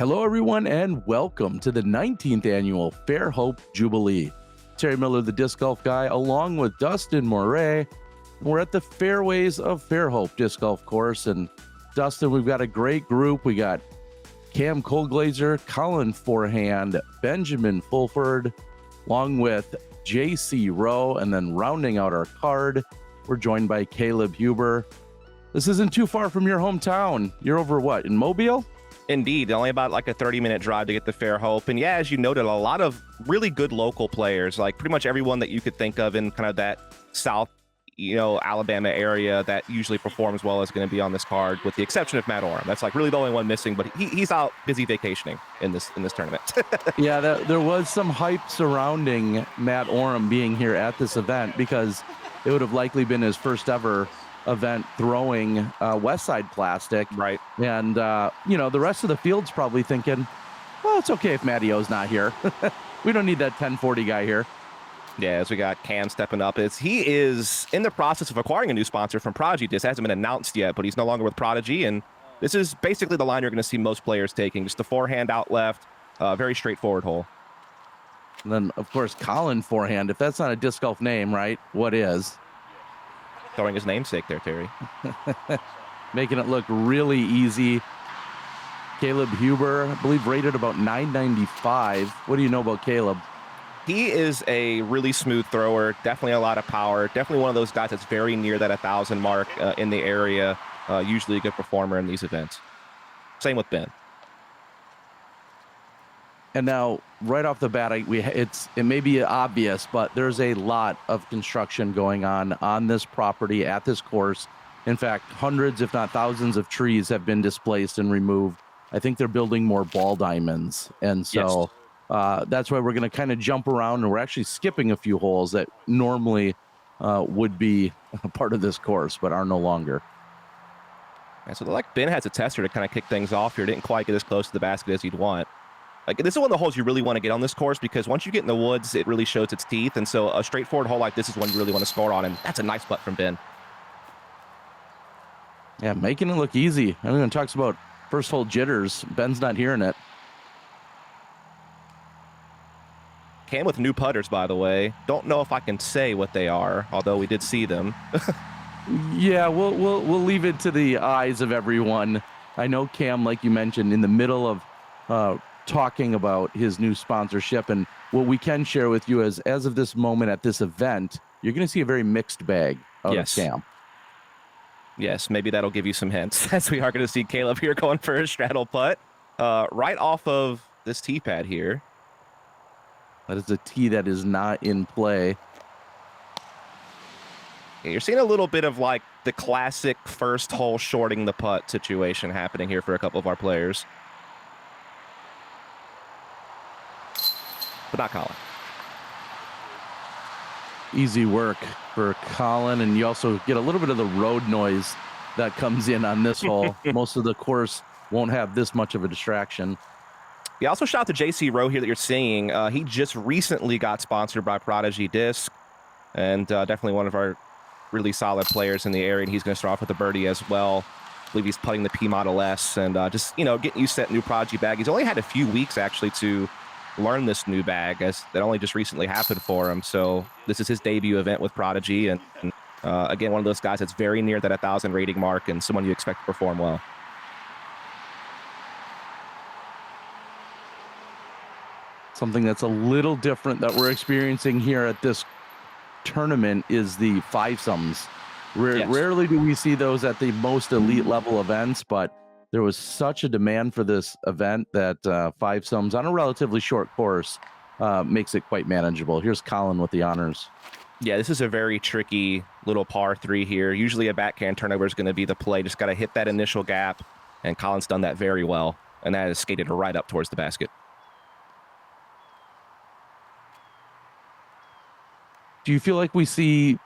Hello, everyone, and welcome to the 19th Annual Fairhope Jubilee. Terry Miller, the Disc Golf Guy, along with Dustin Mouret. We're at the Fairways of Fairhope Disc Golf Course. And Dustin, we've got a great group. We got Cam Colglazier, Colin Forehand, Benjamin Fulford, along with JC Rohe. And then rounding out our card, we're joined by Caleb Huber. This isn't too far from your hometown. You're over what, in Mobile? Indeed, only about like a 30-minute drive to get to Fairhope. And yeah, as you noted, a lot of really good local players, like pretty much everyone that you could think of in kind of that South, Alabama area that usually performs well is going to be on this card, with the exception of Matt Oram. That's like really the only one missing, but he's out busy vacationing in this tournament. Yeah, there was some hype surrounding Matt Oram being here at this event because it would have likely been his first ever event throwing Westside Plastic. Right. And, the rest of the field's probably thinking, well, it's okay if Matty O's not here. We don't need that 1040 guy here. Yeah, as we got Cam stepping up. He is in the process of acquiring a new sponsor from Prodigy. This hasn't been announced yet, but he's no longer with Prodigy. And this is basically the line you're going to see most players taking. Just the forehand out left, very straightforward hole. And then, of course, Colin Forehand. If that's not a disc golf name, right, what is? Throwing his namesake there, Terry. Making it look really easy. Caleb Huber, I believe, rated about 995. What do you know about Caleb? He is a really smooth thrower, definitely a lot of power, definitely one of those guys that's very near that 1,000 mark in the area, usually a good performer in these events. Same with Ben. And now, right off the bat, it may be obvious, but there's a lot of construction going on this property at this course. In fact, hundreds, if not thousands, of trees have been displaced and removed. I think they're building more ball diamonds, and so that's why we're going to kind of jump around, and we're actually skipping a few holes that normally would be a part of this course, but are no longer. And so, like, Ben has a tester to kind of kick things off here. Didn't quite get as close to the basket as you'd want. Like, this is one of the holes you really want to get on this course, because once you get in the woods, it really shows its teeth. And so a straightforward hole like this is one you really want to score on. And that's a nice putt from Ben. Yeah, making it look easy. Everyone talks about first hole jitters. Ben's not hearing it. Cam with new putters, by the way. Don't know if I can say what they are, although we did see them. Yeah, we'll leave it to the eyes of everyone. I know Cam, like you mentioned, in the middle of talking about his new sponsorship, and what we can share with you is, as of this moment at this event, you're going to see a very mixed bag out of Cam. Yes, maybe that'll give you some hints, as we are going to see Caleb here going for a straddle putt right off of this tee pad here. That is a tee that is not in play. Yeah, you're seeing a little bit of like the classic first hole shorting the putt situation happening here for a couple of our players. But not Colin. Easy work for Colin, and you also get a little bit of the road noise that comes in on this hole. Most of the course won't have this much of a distraction. Yeah, also shout out to JC Rohe here that you're seeing. He just recently got sponsored by Prodigy Disc, and definitely one of our really solid players in the area, and he's going to start off with a birdie as well. I believe he's putting the P Model S, and just, getting used to that new Prodigy bag. He's only had a few weeks, actually, to learn this new bag, as that only just recently happened for him. So this is his debut event with Prodigy, and again, one of those guys that's very near that 1,000 rating mark, and someone you expect to perform well. Something that's a little different that we're experiencing here at this tournament is the fivesomes. Rarely do we see those at the most elite level events, but there was such a demand for this event that fivesomes on a relatively short course makes it quite manageable. Here's Colin with the honors. Yeah, this is a very tricky little par 3 here. Usually a backhand turnover is going to be the play. Just got to hit that initial gap, and Colin's done that very well, and that is skated right up towards the basket. Do you feel like we see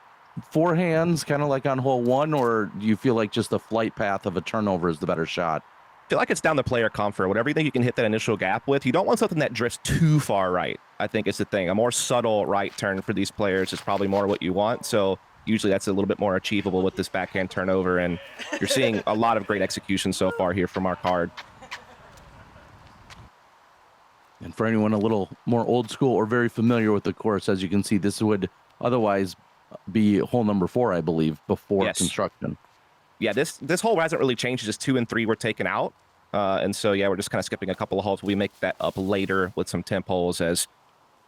forehands kind of like on hole 1, or do you feel like just the flight path of a turnover is the better shot? I feel like it's down to player comfort. Whatever you think you can hit that initial gap with, you don't want something that drifts too far right, I think is the thing. A more subtle right turn for these players is probably more what you want. So usually that's a little bit more achievable with this backhand turnover, and you're seeing a lot of great execution so far here from our card. for anyone a little more old school or very familiar with the course, as you can see, this would otherwise be hole number 4, I believe, before construction. Yeah, this hole hasn't really changed. Just 2 and 3 were taken out. And so, yeah, we're just kind of skipping a couple of holes. We make that up later with some temp holes as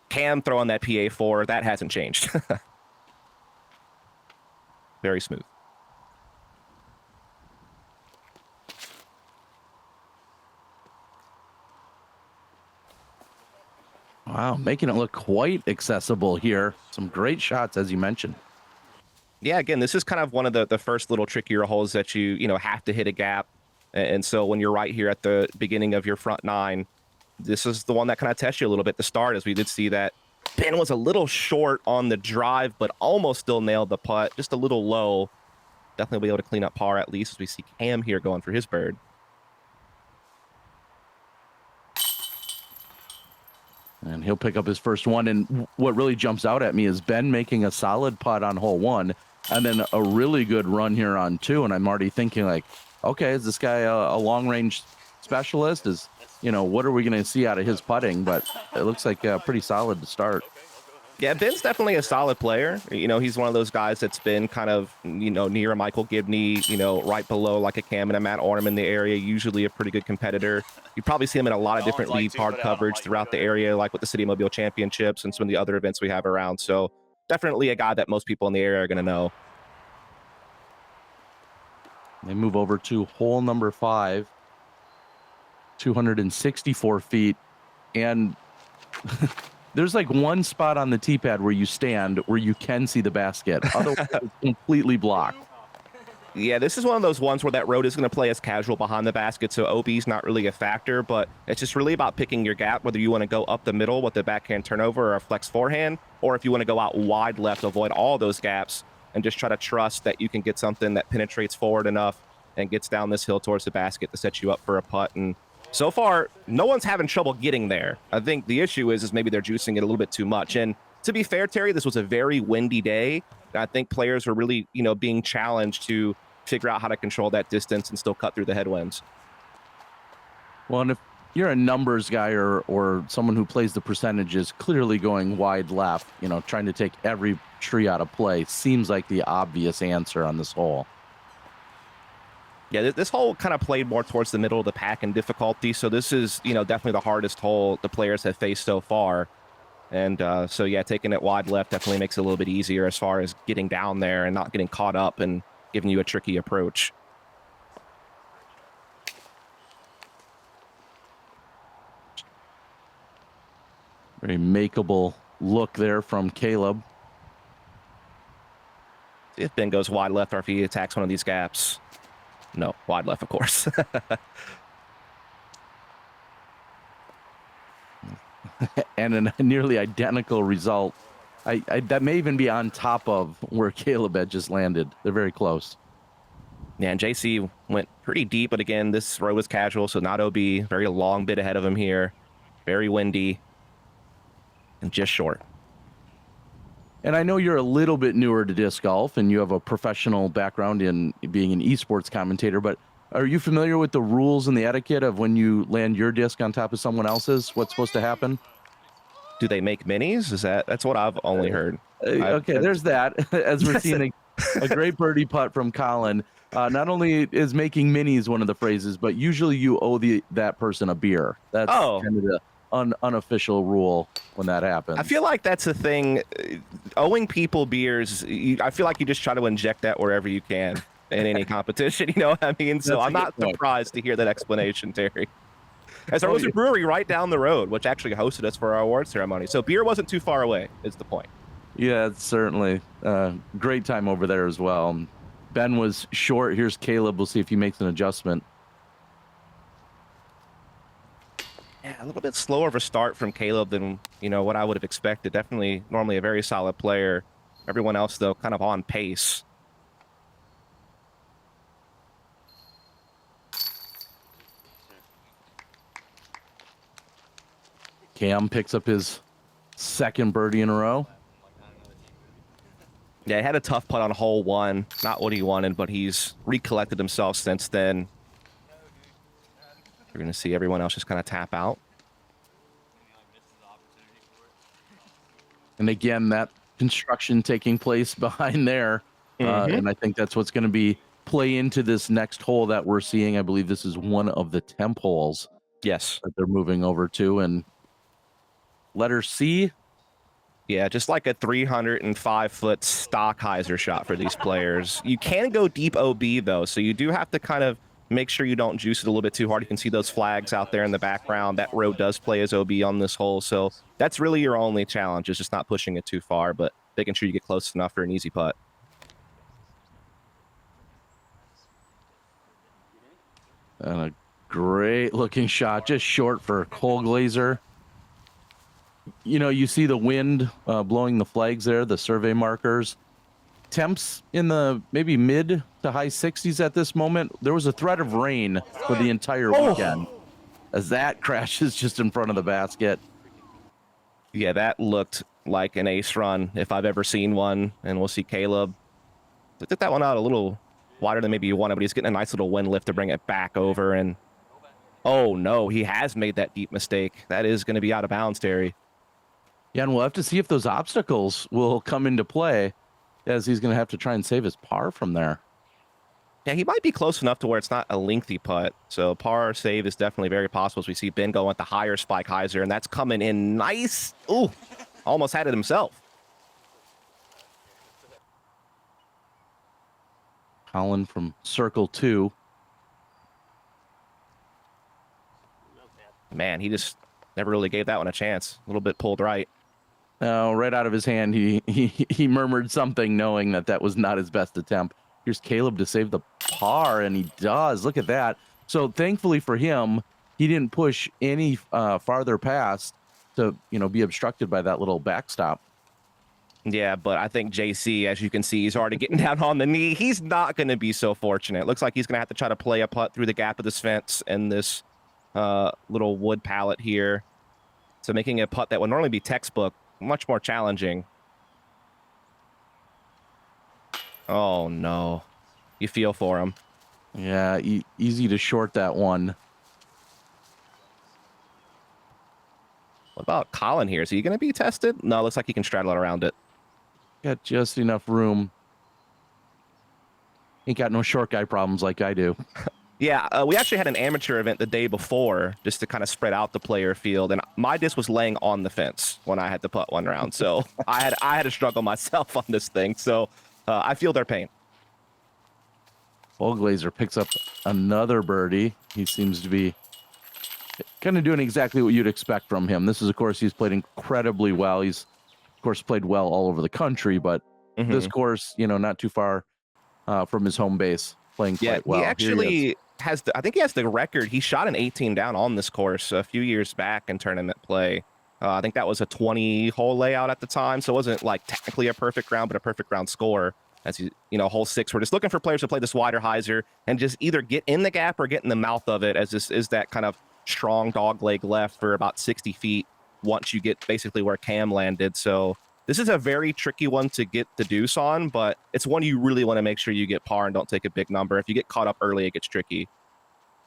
Cam throwing that PA4. That hasn't changed. Very smooth. Wow, making it look quite accessible here. Some great shots, as you mentioned. Yeah, again, this is kind of one of the first little trickier holes that you have to hit a gap. And so when you're right here at the beginning of your front 9, this is the one that kind of tests you a little bit to start, as we did see that Ben was a little short on the drive, but almost still nailed the putt, just a little low. Definitely be able to clean up par at least, as we see Cam here going for his bird. And he'll pick up his first one. And what really jumps out at me is Ben making a solid putt on hole 1 and then a really good run here on 2. And I'm already thinking, like, okay, is this guy a long-range specialist? What are we going to see out of his putting? But it looks like pretty solid to start. Yeah, Ben's definitely a solid player. He's one of those guys that's been kind of, near a Michael Gibney, right below like a Cam and a Matt Arnhem in the area, usually a pretty good competitor. You probably see him in a lot of different league card coverage throughout the area, like with the City Mobile Championships and some of the other events we have around. So definitely a guy that most people in the area are going to know. They move over to hole number 5, 264 feet. And there's like one spot on the tee pad where you stand where you can see the basket. Otherwise, it's completely blocked. Yeah, this is one of those ones where that road is going to play as casual behind the basket, so OB is not really a factor, but it's just really about picking your gap, whether you want to go up the middle with the backhand turnover or a flex forehand, or if you want to go out wide left, avoid all those gaps, and just try to trust that you can get something that penetrates forward enough and gets down this hill towards the basket to set you up for a putt. And so far, no one's having trouble getting there. I think the issue is maybe they're juicing it a little bit too much. And to be fair, Terry, this was a very windy day. I think players were really, being challenged to figure out how to control that distance and still cut through the headwinds. Well, and if you're a numbers guy or someone who plays the percentages, clearly going wide left, trying to take every tree out of play seems like the obvious answer on this hole. Yeah, this hole kind of played more towards the middle of the pack in difficulty. So this is, definitely the hardest hole the players have faced so far. And so, yeah, taking it wide left definitely makes it a little bit easier as far as getting down there and not getting caught up and giving you a tricky approach. Very makeable look there from Caleb. See if Ben goes wide left or if he attacks one of these gaps. No, wide left, of course. And a nearly identical result. That may even be on top of where Caleb had just landed. They're very close. Yeah, and JC went pretty deep, but again, this road was casual, so not OB. Very long bit ahead of him here. Very windy. And just short. And I know you're a little bit newer to disc golf and you have a professional background in being an esports commentator, but are you familiar with the rules and the etiquette of when you land your disc on top of someone else's? What's supposed to happen? Do they make minis? That's what I've only heard. Okay, there's that. As we're seeing a great birdie putt from Colin. Not only is making minis one of the phrases, but usually you owe that person a beer. That's kind of the unofficial rule when that happens. I feel like that's a thing. Owing people beers, I feel like you just try to inject that wherever you can in any competition. You know what I mean? So I'm not surprised to hear that explanation, Terry. As there was a brewery right down the road, which actually hosted us for our award ceremony. So beer wasn't too far away, is the point. Yeah, it's certainly great time over there as well. Ben was short. Here's Caleb. We'll see if he makes an adjustment. Yeah, a little bit slower of a start from Caleb than, what I would have expected. Definitely normally a very solid player. Everyone else, though, kind of on pace. Cam picks up his second birdie in a row. Yeah, he had a tough putt on hole 1. Not what he wanted, but he's recollected himself since then. We're going to see everyone else just kind of tap out. And again, that construction taking place behind there. And I think that's what's going to be play into this next hole that we're seeing. I believe this is one of the temp holes Yes. that they're moving over to. And letter C. Yeah, just like a 305-foot stock hyzer shot for these players. You can go deep OB, though, so you do have to kind of make sure you don't juice it a little bit too hard. You can see those flags out there in the background. That row does play as OB on this hole, so that's really your only challenge, is just not pushing it too far, but making sure you get close enough for an easy putt. And a great looking shot, just short for Colglazier. You know, you see the wind blowing the flags there, the survey markers. Temps in the maybe mid to high 60s at this moment. There was a threat of rain for the entire weekend as that crashes just in front of the basket. Yeah, that looked like an ace run if I've ever seen one, and we'll see Caleb took that one out a little wider than maybe you wanted, but he's getting a nice little wind lift to bring it back over, and oh no, he has made that deep mistake. That is going to be out of bounds, Terry. Yeah, and we'll have to see if those obstacles will come into play, as he's going to have to try and save his par from there. Yeah, he might be close enough to where it's not a lengthy putt. So par save is definitely very possible, as we see Ben going with the higher spike hyzer, and that's coming in nice. Ooh, almost had it himself. Colin from circle 2. Man, he just never really gave that one a chance. A little bit pulled right. Right out of his hand, he murmured something, knowing that that was not his best attempt. Here's Caleb to save the par, and he does. Look at that. So thankfully for him, he didn't push any farther past to, you know, be obstructed by that little backstop. Yeah, but I think JC, as you can see, he's already getting down on the knee. He's not going to be so fortunate. Looks like he's going to have to try to play a putt through the gap of this fence and this little wood pallet here. So making a putt that would normally be textbook much more challenging. Oh, no. You feel for him. Yeah, easy to short that one. What about Colin here? Is he going to be tested? No, looks like he can straddle it around it. Got just enough room. Ain't got no short guy problems like I do. Yeah, we actually had an amateur event the day before just to kind of spread out the player field, and my disc was laying on the fence when I had to putt one round, so I had to struggle myself on this thing, so I feel their pain. Colglazier picks up another birdie. He seems to be kind of doing exactly what you'd expect from him. This is, of course, he's played incredibly well. He's, of course, played well all over the country, but this course, you know, not too far from his home base, playing quite well. He actually has I think he has the record. He shot an 18 down on this course a few years back in tournament play. I think that was a 20-hole layout at the time, so it wasn't like technically a perfect round, but a perfect round score. As you know, hole 6, we're just looking for players to play this wider hyzer and just either get in the gap or get in the mouth of it, as this is that kind of strong dog leg left for about 60 feet once you get basically where Cam landed. So this is a very tricky one to get the deuce on, but it's one you really want to make sure you get par and don't take a big number. If you get caught up early, it gets tricky.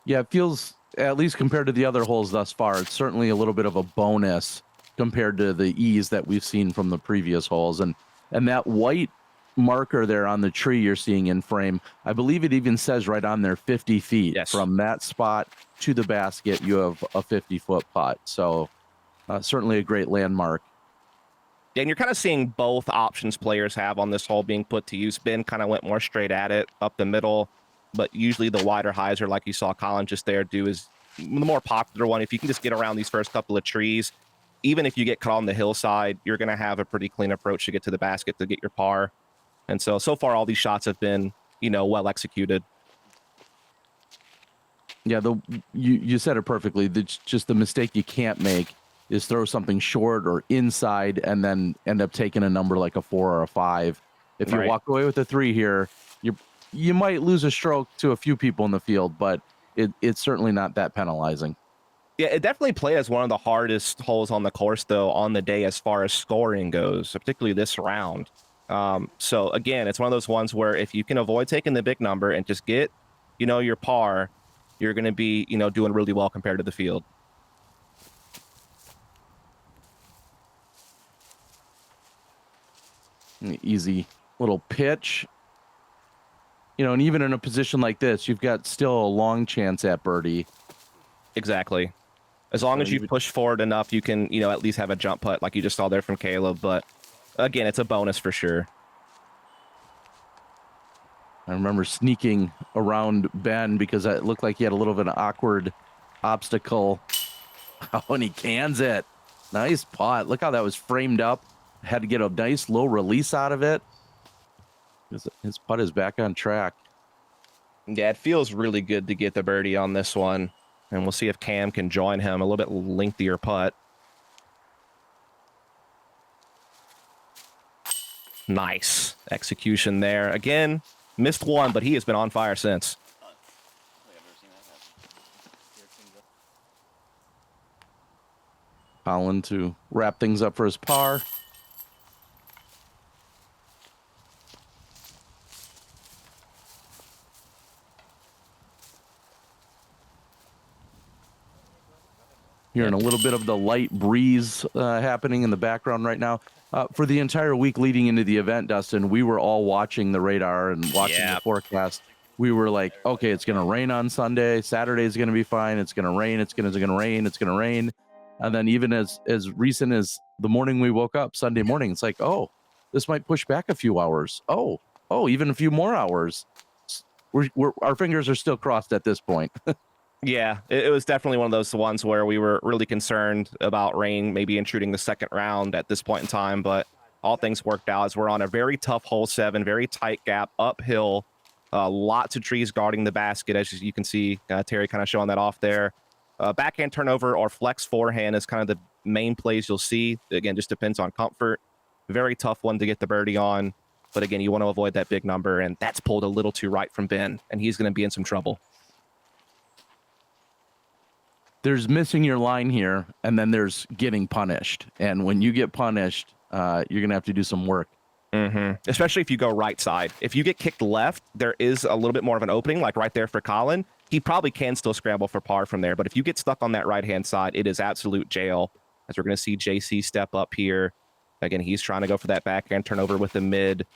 Yeah, it feels, at least compared to the other holes thus far, it's certainly a little bit of a bonus compared to the ease that we've seen from the previous holes. And that white marker there on the tree you're seeing in frame, I believe it even says right on there 50 feet. Yes. From that spot to the basket, you have a 50-foot putt. So certainly a great landmark. And you're kind of seeing both options players have on this hole being put to use. Ben kind of went more straight at it up the middle, but usually the wider hyzer, like you saw Colin just there do, is the more popular one. If you can just get around these first couple of trees, even if you get caught on the hillside, you're going to have a pretty clean approach to get to the basket to get your par. And so far, all these shots have been, you know, well executed. Yeah, you said it perfectly. Just the mistake you can't make is throw something short or inside and then end up taking a number like a 4 or a 5. If you walk away with a 3 here, you might lose a stroke to a few people in the field, but it's certainly not that penalizing. Yeah, it definitely played as one of the hardest holes on the course, though, on the day as far as scoring goes, particularly this round. So again, it's one of those ones where if you can avoid taking the big number and just get, you know, your par, you're going to be, you know, doing really well compared to the field. Easy little pitch. You know, and even in a position like this, you've got still a long chance at birdie. Exactly. As long as you push forward enough, you can, you know, at least have a jump putt like you just saw there from Caleb. But again, it's a bonus for sure. I remember sneaking around Ben because it looked like he had a little bit of an awkward obstacle. Oh, and he cans it. Nice putt. Look how that was framed up. Had to get a nice low release out of it. His putt is back on track. Yeah, it feels really good to get the birdie on this one. And we'll see if Cam can join him. A little bit lengthier putt. Nice execution there. Again, missed one, but he has been on fire since. Colin to wrap things up for his par. Hearing a little bit of the light breeze happening in the background right now. For the entire week leading into the event, Dustin, we were all watching the radar and watching the forecast. We were like, okay, it's going to rain on Sunday. Saturday is going to be fine. It's going to rain. It's going to rain. It's going to rain. And then even as recent as the morning we woke up, Sunday morning, it's like, oh, this might push back a few hours. Oh, even a few more hours. Our fingers are still crossed at this point. Yeah, it was definitely one of those ones where we were really concerned about rain maybe intruding the second round at this point in time, but all things worked out as we're on a very tough hole 7, very tight gap, uphill, lots of trees guarding the basket, as you can see. Terry kind of showing that off there. Backhand turnover or flex forehand is kind of the main plays you'll see. Again, just depends on comfort. Very tough one to get the birdie on, but again, you want to avoid that big number, and that's pulled a little too right from Ben, and he's going to be in some trouble. There's missing your line here, and then there's getting punished. And when you get punished, you're going to have to do some work. Especially if you go right side. If you get kicked left, there is a little bit more of an opening, like right there for Colin. He probably can still scramble for par from there. But if you get stuck on that right-hand side, it is absolute jail. As we're going to see JC step up here. Again, he's trying to go for that backhand turnover with the mid.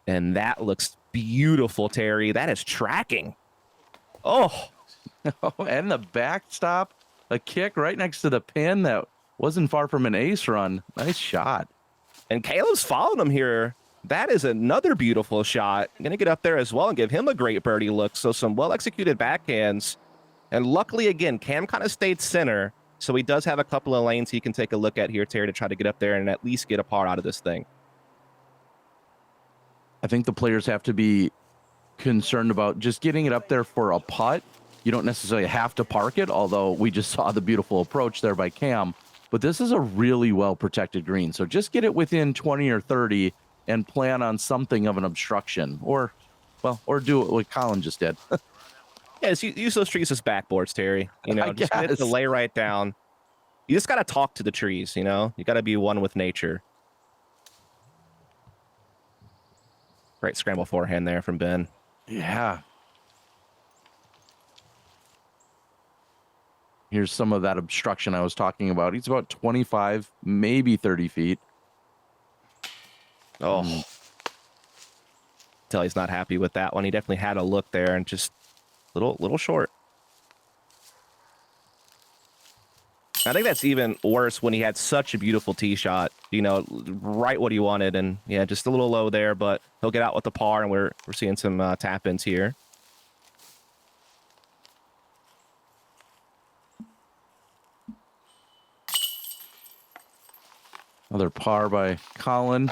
And that looks beautiful, Terry. That is tracking. Oh. And the backstop. A kick right next to the pin that wasn't far from an ace run. Nice shot. And Caleb's following him here. That is another beautiful shot. Going to get up there as well and give him a great birdie look. So some well-executed backhands. And luckily, again, Cam kind of stayed center. So he does have a couple of lanes he can take a look at here, Terry, to try to get up there and at least get a par out of this thing. I think the players have to be concerned about just getting it up there for a putt. You don't necessarily have to park it, although we just saw the beautiful approach there by Cam. But this is a really well-protected green. So just get it within 20 or 30 and plan on something of an obstruction. Or do it like Colin just did. Yeah, use those trees as backboards, Terry. You know, just get it to lay right down. You just got to talk to the trees, you know? You got to be one with nature. Great scramble forehand there from Ben. Yeah. Here's some of that obstruction I was talking about. He's about 25, maybe 30 feet. Oh. Tell he's not happy with that one. He definitely had a look there and just little short. I think that's even worse when he had such a beautiful tee shot, you know, right what he wanted. And yeah, just a little low there, but he'll get out with the par, and we're seeing some tap-ins here. Another par by Colin.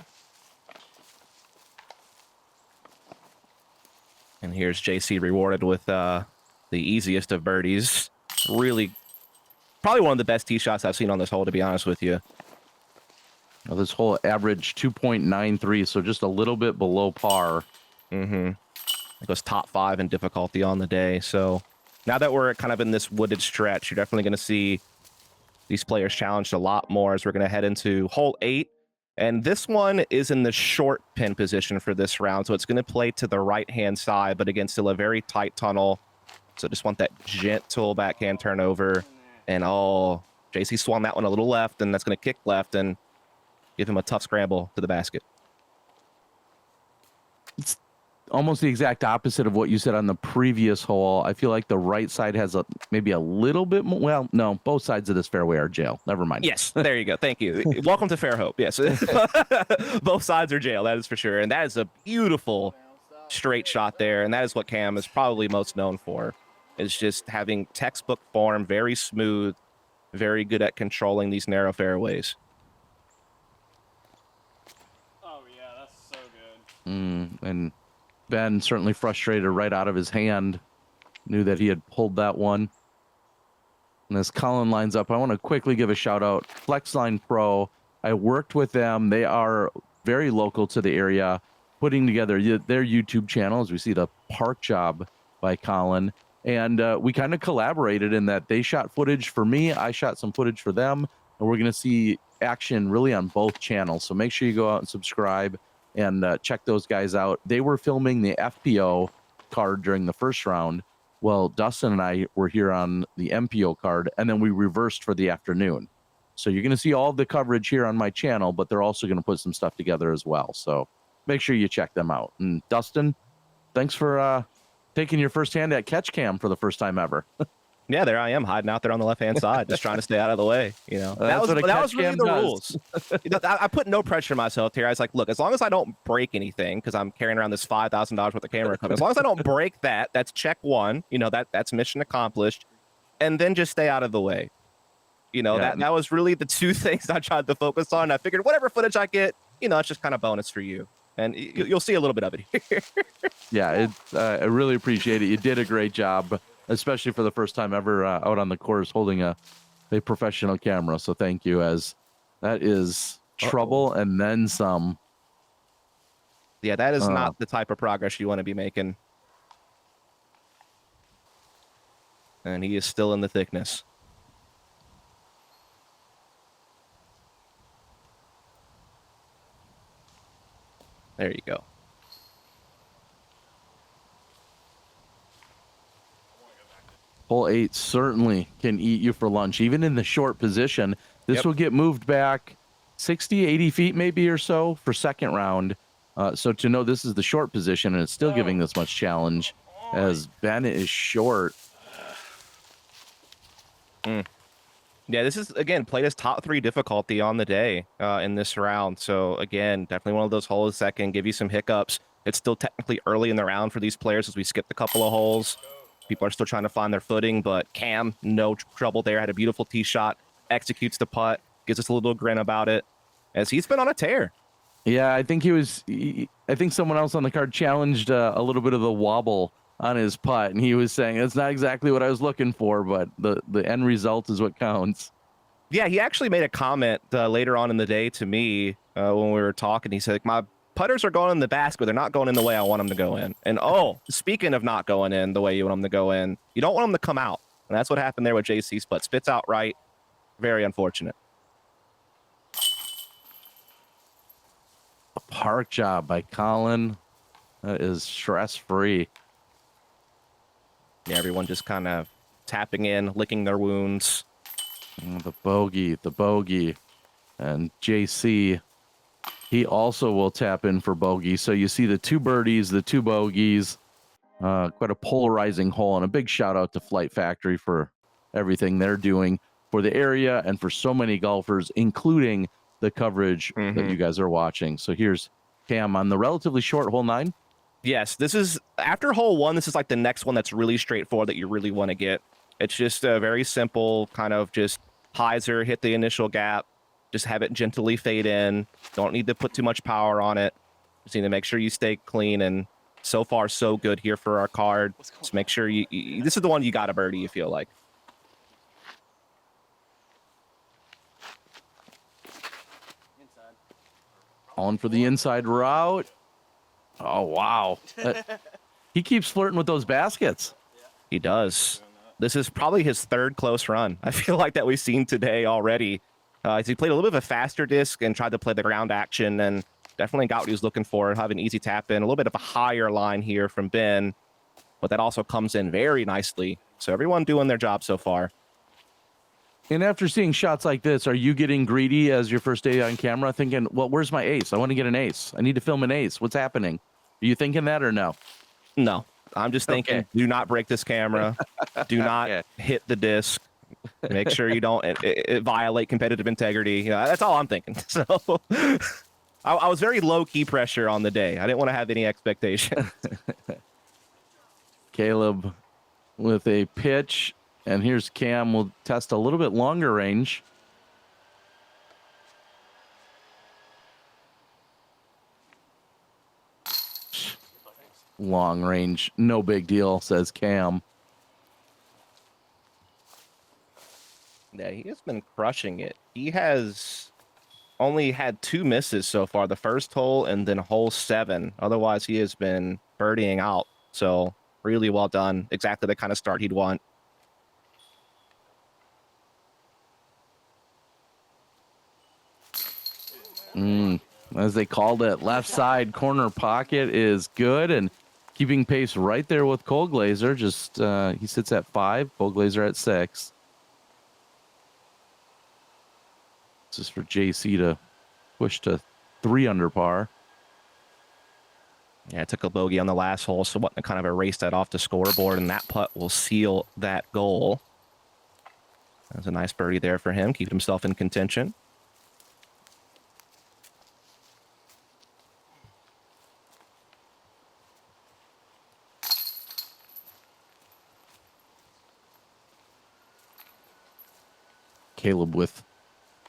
And here's JC rewarded with the easiest of birdies. Really, probably one of the best tee shots I've seen on this hole, to be honest with you. Well, this hole averaged 2.93, so just a little bit below par. It was top 5 in difficulty on the day. So now that we're kind of in this wooded stretch, you're definitely going to see these players challenged a lot more as we're going to head into hole 8. And this one is in the short pin position for this round. So it's going to play to the right-hand side, but again, still a very tight tunnel. So just want that gentle backhand turnover. And JC swung that one a little left, and that's going to kick left and give him a tough scramble to the basket. It's almost the exact opposite of what you said on the previous hole. I feel like the right side has maybe a little bit more. Well, no, both sides of this fairway are jail. Never mind. Yes, there you go. Thank you. Welcome to Fairhope. Yes, both sides are jail. That is for sure. And that is a beautiful straight shot there. And that is what Cam is probably most known for, is just having textbook form, very smooth, very good at controlling these narrow fairways. Oh yeah, that's so good. And Ben certainly frustrated right out of his hand. Knew that he had pulled that one. And as Colin lines up, I want to quickly give a shout out. Flexline Pro. I worked with them. They are very local to the area, putting together their YouTube channel, as we see the park job by Colin. And we kind of collaborated in that they shot footage for me. I shot some footage for them. And we're going to see action really on both channels. So make sure you go out and subscribe and check those guys out. They were filming the FPO card during the first round. Well, Dustin and I were here on the MPO card, and then we reversed for the afternoon. So you're going to see all the coverage here on my channel, but they're also going to put some stuff together as well. So make sure you check them out. And Dustin, thanks for taking your first hand at catch cam for the first time ever. Yeah, there I am hiding out there on the left-hand side, just trying to stay out of the way. You know, that was really the rules. You know, I put no pressure on myself here. I was like, look, as long as I don't break anything, because I'm carrying around this $5,000 worth of camera equipment, as long as I don't break that, that's check one. You know, that's mission accomplished, and then just stay out of the way. You know, that was really the two things I tried to focus on. I figured whatever footage I get, you know, it's just kind of bonus for you, and you'll see a little bit of it here. Yeah, I really appreciate it. You did a great job, especially for the first time ever out on the course holding a professional camera. So thank you, as that is trouble and then some. Yeah, that is not the type of progress you want to be making. And he is still in the thickness. There you go. Hole 8 certainly can eat you for lunch, even in the short position. This will get moved back 60, 80 feet maybe or so for second round. So to know this is the short position and it's still giving this much challenge, as Ben is short. Yeah, this is, again, played as top 3 difficulty on the day in this round. So, again, definitely one of those holes that can give you some hiccups. It's still technically early in the round for these players as we skipped a couple of holes. People are still trying to find their footing, but Cam, no trouble there. Had a beautiful tee shot, executes the putt, gives us a little grin about it, as he's been on a tear. Yeah, I think I think someone else on the card challenged a little bit of the wobble on his putt, and he was saying it's not exactly what I was looking for, but the end result is what counts. Yeah, he actually made a comment later on in the day to me when we were talking. He said, my putters are going in the basket, but they're not going in the way I want them to go in. And speaking of not going in the way you want them to go in, you don't want them to come out. And that's what happened there with JC's putt. Spits out right. Very unfortunate. A park job by Colin. That is stress-free. Yeah, everyone just kind of tapping in, licking their wounds. The bogey. And JC, he also will tap in for bogey. So you see the 2 birdies, the 2 bogeys. Quite a polarizing hole, and a big shout out to Flight Factory for everything they're doing for the area and for so many golfers, including the coverage that you guys are watching. So here's Cam on the relatively short hole 9. Yes, this is after hole 1. This is like the next one that's really straightforward that you really want to get. It's just a very simple kind of just hyzer, hit the initial gap, just have it gently fade in. Don't need to put too much power on it. Just need to make sure you stay clean. And so far, so good here for our card. Just make sure you this is the one you got a birdie, you feel like. On for the inside route. Oh, wow. He keeps flirting with those baskets. He does. This is probably his 3rd close run. I feel like that we've seen today already. He played a little bit of a faster disc and tried to play the ground action, and definitely got what he was looking for. Have an easy tap in, a little bit of a higher line here from Ben, but that also comes in very nicely. So everyone doing their job so far. And after seeing shots like this, are you getting greedy as your first day on camera, thinking, well, where's my ace? I want to get an ace. I need to film an ace. What's happening? Are you thinking that or no? No, I'm just thinking, Okay. do not break this camera. Do not Okay. hit the disc. Make sure you don't violate competitive integrity. That's all I'm thinking. So I was very low key pressure on the day. I didn't want to have any expectations. Caleb with a pitch, and here's Cam. We'll test a little bit longer range. Long range, no big deal, says Cam. Yeah, he has been crushing it. He has only had 2 misses so far, the first hole and then hole 7. Otherwise, he has been birdieing out. So really well done. Exactly the kind of start he'd want. As they called it, left side corner pocket is good, and keeping pace right there with Colglazier. Just he sits at 5, Colglazier at 6. This is for JC to push to 3 under par. Yeah, it took a bogey on the last hole, so what to kind of erase that off the scoreboard, and that putt will seal that goal. That was a nice birdie there for him, keep himself in contention. Caleb with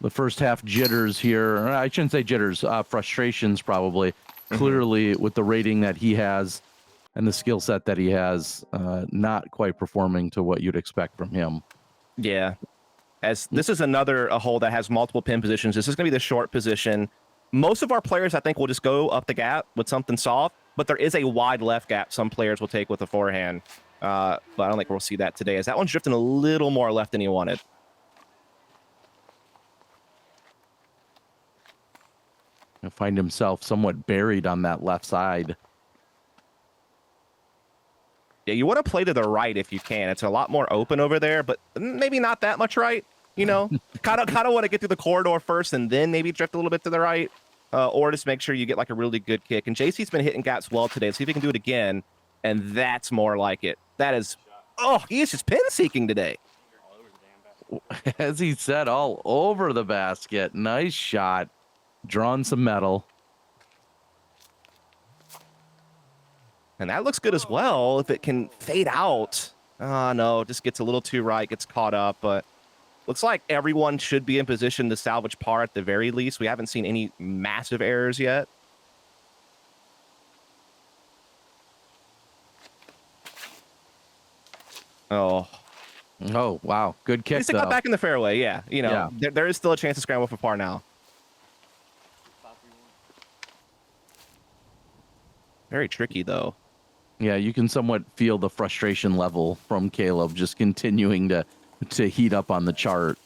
the first half jitters here. I shouldn't say jitters, frustrations probably. Clearly, with the rating that he has and the skill set that he has, not quite performing to what you'd expect from him. Yeah. As this is a hole that has multiple pin positions. This is going to be the short position. Most of our players, I think, will just go up the gap with something soft, but there is a wide left gap some players will take with a forehand. But I don't think we'll see that today, as that one's drifting a little more left than he wanted. He'll find himself somewhat buried on that left side. Yeah, you want to play to the right if you can. It's a lot more open over there, but maybe not that much right. Kind of want to get through the corridor first and then maybe drift a little bit to the right, or just make sure you get like a really good kick. And JC's been hitting gaps well today. Let's see if he can do it again, and that's more like it. That is, he is just pin seeking today. As he said, all over the basket. Nice shot. Drawn some metal. And that looks good as well if it can fade out. No, just gets a little too right, gets caught up. But looks like everyone should be in position to salvage par at the very least. We haven't seen any massive errors yet. Oh, wow. Good kick, at least it got back in the fairway, yeah. There is still a chance to scramble for par now. Very tricky, though. Yeah, you can somewhat feel the frustration level from Caleb just continuing to heat up on the chart.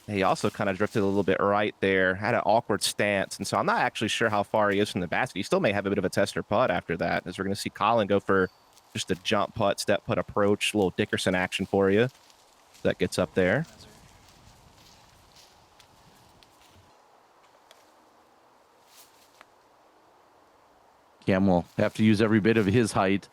He also kind of drifted a little bit right there, had an awkward stance, and so I'm not actually sure how far he is from the basket. He still may have a bit of a tester putt after that, as we're going to see Colin go for just a jump putt, step putt approach, a little Dickerson action for you. That gets up there. Cam will have to use every bit of his height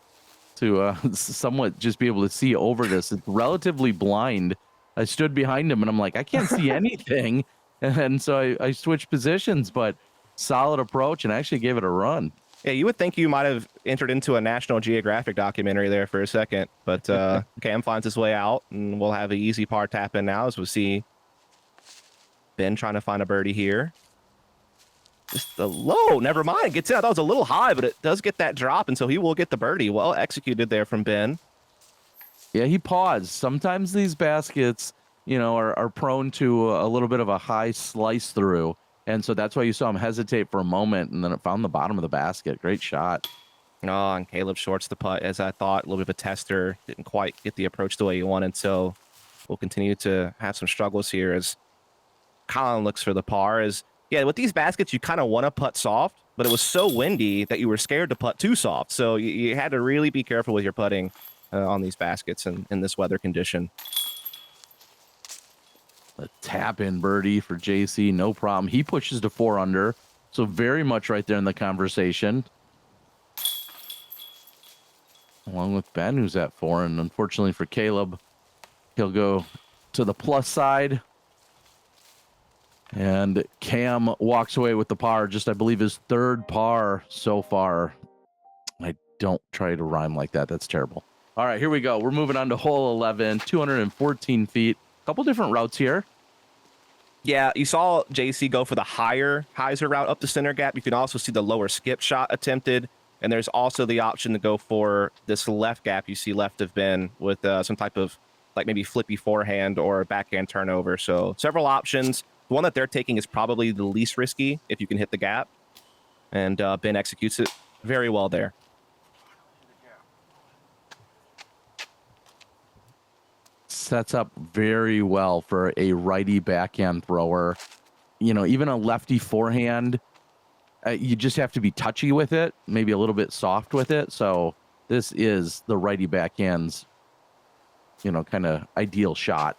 to somewhat just be able to see over this. It's relatively blind. I stood behind him and I'm like, I can't see anything. And so I switched positions, but solid approach and actually gave it a run. Yeah, you would think you might have entered into a National Geographic documentary there for a second, but Cam finds his way out, and we'll have an easy par tap in now as we see Ben trying to find a birdie here. Just a low, never mind. Gets in. I thought it was a little high, but it does get that drop, and so he will get the birdie. Well executed there from Ben. Yeah, he paused. Sometimes these baskets, are prone to a little bit of a high slice through. And so that's why you saw him hesitate for a moment, and then it found the bottom of the basket. Great shot. Oh, and Caleb shorts the putt, as I thought. A little bit of a tester. Didn't quite get the approach the way he wanted, so we'll continue to have some struggles here as Colin looks for the par. Yeah, with these baskets, you kind of want to putt soft, but it was so windy that you were scared to putt too soft. So you had to really be careful with your putting on these baskets in this weather condition. A tap-in birdie for JC, no problem. He pushes to 4 under, so very much right there in the conversation. along with Ben, who's at 4. And unfortunately for Caleb, he'll go to the plus side. And Cam walks away with the par, just I believe his 3rd par so far. I don't try to rhyme like that. That's terrible. All right, here we go. We're moving on to hole 11, 214 feet. A couple different routes here. Yeah, you saw JC go for the higher hyzer route up the center gap. You can also see the lower skip shot attempted. And there's also the option to go for this left gap you see left of Ben with some type of like maybe flippy forehand or backhand turnover. So several options. The one that they're taking is probably the least risky if you can hit the gap. And Ben executes it very well there. Sets up very well for a righty backhand thrower. You know, even a lefty forehand, you just have to be touchy with it, maybe a little bit soft with it. So this is the righty backhand's, you know, kind of ideal shot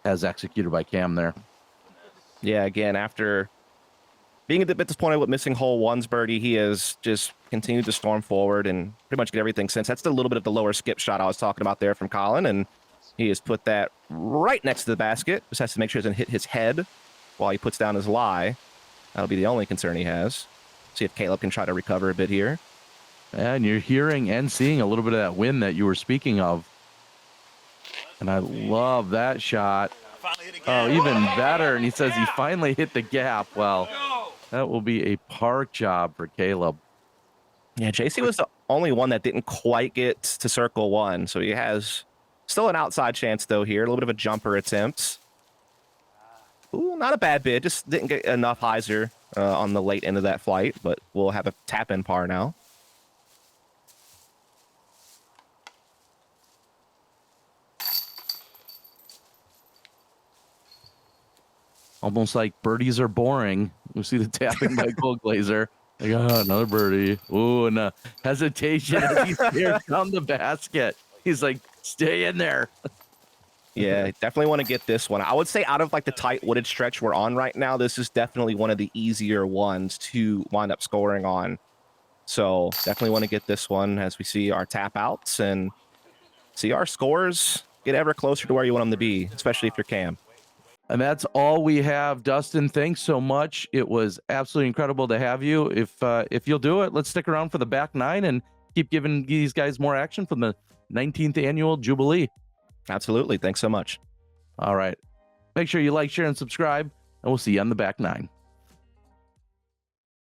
as executed by Cam there. Yeah, again, after being a bit disappointed with missing hole 1's birdie, he has just continued to storm forward and pretty much get everything since. That's a little bit of the lower skip shot I was talking about there from Colin, and he has put that right next to the basket. Just has to make sure it doesn't hit his head while he puts down his lie. That'll be the only concern he has. See if Caleb can try to recover a bit here. And you're hearing and seeing a little bit of that wind that you were speaking of. And I love that shot. Oh, even better. And he says he finally hit the gap. Well, that will be a park job for Caleb. Yeah, JC was the only one that didn't quite get to circle 1. So he has still an outside chance, though, here. A little bit of a jumper attempt. Ooh, not a bad bid. Just didn't get enough hyzer on the late end of that flight. But we'll have a tap-in par now. Almost like birdies are boring. We see the tapping by Colglazier. Like, oh, another birdie. Ooh, and hesitation as he stares down the basket. He's like, stay in there. Yeah, definitely want to get this one. I would say out of like the tight wooded stretch we're on right now, this is definitely one of the easier ones to wind up scoring on. So definitely want to get this one as we see our tap outs and see our scores get ever closer to where you want them to be, especially if you're Cam. And that's all we have, Dustin. Thanks so much. It was absolutely incredible to have you. If you'll do it, let's stick around for the back 9 and keep giving these guys more action from the 19th Annual Jubilee. Absolutely. Thanks so much. All right. Make sure you like, share, and subscribe, and we'll see you on the back 9.